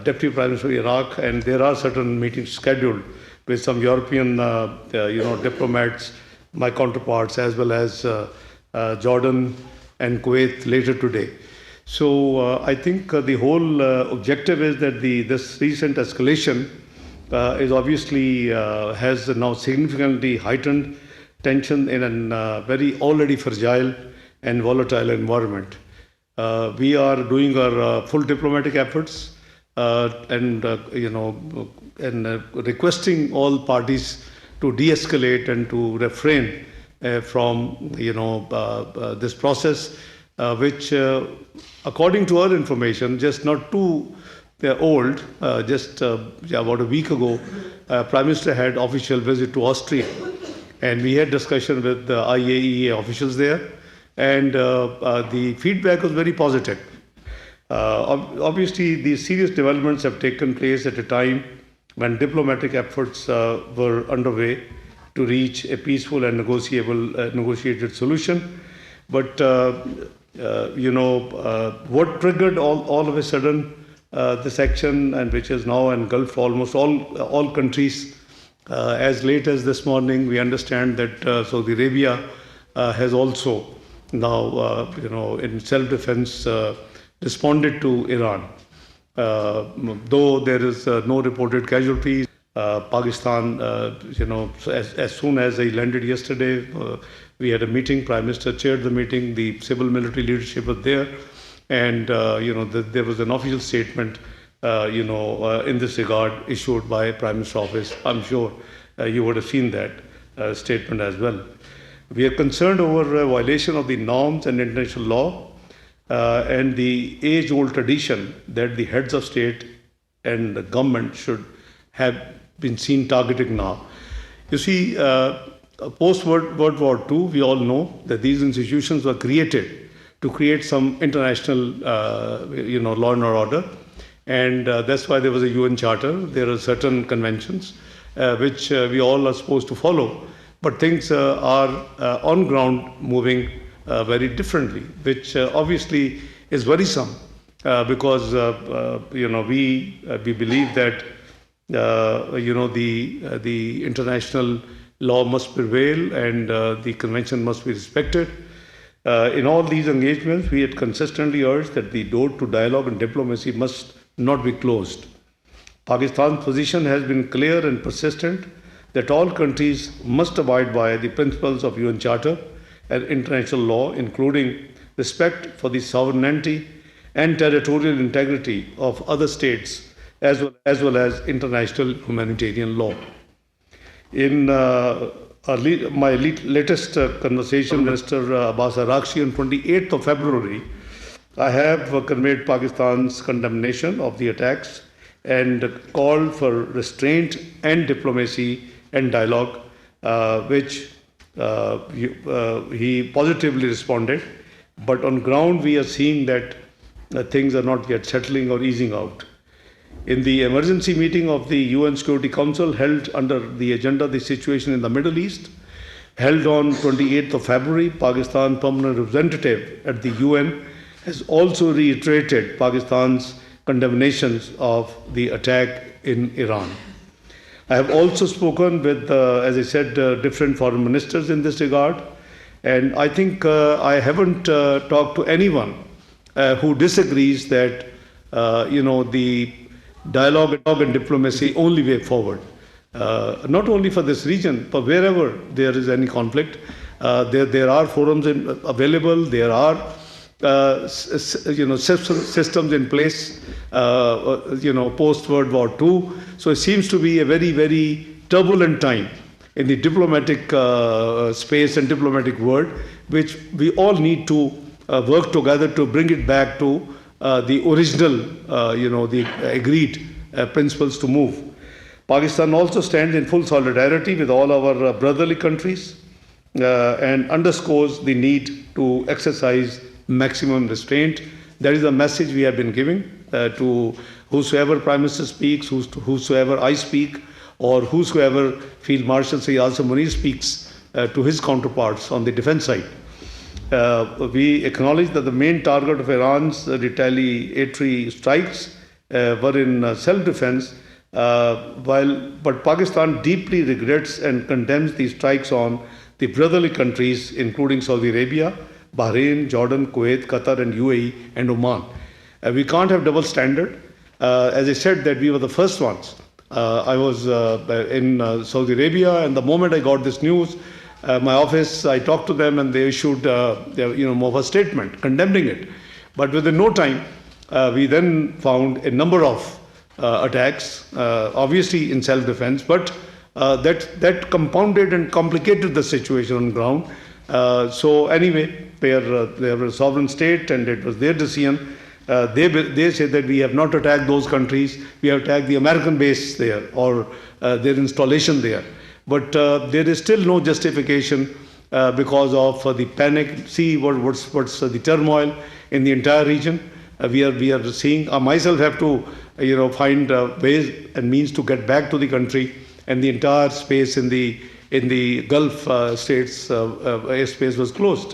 Deputy Prime Minister of Iraq, and there are certain meetings scheduled with some European, diplomats, my counterparts, as well as Jordan and Kuwait later today. So I think the whole objective is that this recent escalation is obviously has now significantly heightened tension in a very already fragile and volatile environment. We are doing our full diplomatic efforts and requesting all parties to de-escalate and to refrain from this process, which according to our information, just not too old, just about a week ago, Prime Minister had official visit to Austria, and we had discussion with the IAEA officials there, and the feedback was very positive. Obviously, these serious developments have taken place at a time when diplomatic efforts were underway to reach a peaceful and negotiated solution. But what triggered all of a sudden this action, and which is now engulfed almost all countries. As late as this morning, we understand that Saudi Arabia has also now, in self-defense, responded to Iran. Though there is no reported casualties, Pakistan, as soon as they landed yesterday, we had a meeting. Prime Minister chaired the meeting. The civil military leadership was there, and there was an official statement, in this regard issued by Prime Minister's office. I'm sure you would have seen that statement as well. We are concerned over a violation of the norms and international law and the age-old tradition that the heads of state and the government should have been seen targeting now. You see, post-World War II, we all know that these institutions were created to create some international, law and order, and that's why there was a UN Charter. There are certain conventions which we all are supposed to follow, but things are on ground moving very differently, which obviously is worrisome because we believe that the international law must prevail and the convention must be respected. In all these engagements, we had consistently urged that the door to dialogue and diplomacy must not be closed. Pakistan's position has been clear and persistent that all countries must abide by the principles of UN Charter and international law, including respect for the sovereignty and territorial integrity of other states, as well as international humanitarian law. In my latest conversation with Minister Abbas Arakshi on 28th of February, I have conveyed Pakistan's condemnation of the attacks and called for restraint and diplomacy and dialogue, which he positively responded. But on ground, we are seeing that things are not yet settling or easing out. In the emergency meeting of the UN Security Council held under the agenda the situation in the Middle East, held on 28th of February, Pakistan permanent representative at the UN has also reiterated Pakistan's condemnations of the attack in Iran. I have also spoken with, as I said, different foreign ministers in this regard, and I think I haven't talked to anyone who disagrees that the dialogue and diplomacy only way forward. Not only for this region, but wherever there is any conflict, there are forums available. There are systems in place. Post World War II. So it seems to be a very, very turbulent time in the diplomatic space and diplomatic world, which we all need to work together to bring it back to the original, the agreed principles to move. Pakistan also stands in full solidarity with all our brotherly countries and underscores the need to exercise maximum restraint. That is the message we have been giving to whosoever Prime Minister speaks, whosoever I speak, or whosoever Field Marshal Sayyid Asim Munir speaks to his counterparts on the defense side. We acknowledge that the main target of Iran's retaliatory strikes were in self-defense. But Pakistan deeply regrets and condemns these strikes on the brotherly countries, including Saudi Arabia, Bahrain, Jordan, Kuwait, Qatar, and UAE, and Oman. We can't have double standard. As I said, that we were the first ones. I was in Saudi Arabia, and the moment I got this news, my office, I talked to them, and they issued, more of a statement condemning it. But within no time, we then found a number of attacks, obviously in self-defense, but that compounded and complicated the situation on ground. So anyway, they were a sovereign state, and it was their decision. They say that we have not attacked those countries, we have attacked the American base there, or their installation there. But there is still no justification because of the panic. See what's the turmoil in the entire region. We are seeing. I myself have to find ways and means to get back to the country, and the entire space in the Gulf states airspace was closed.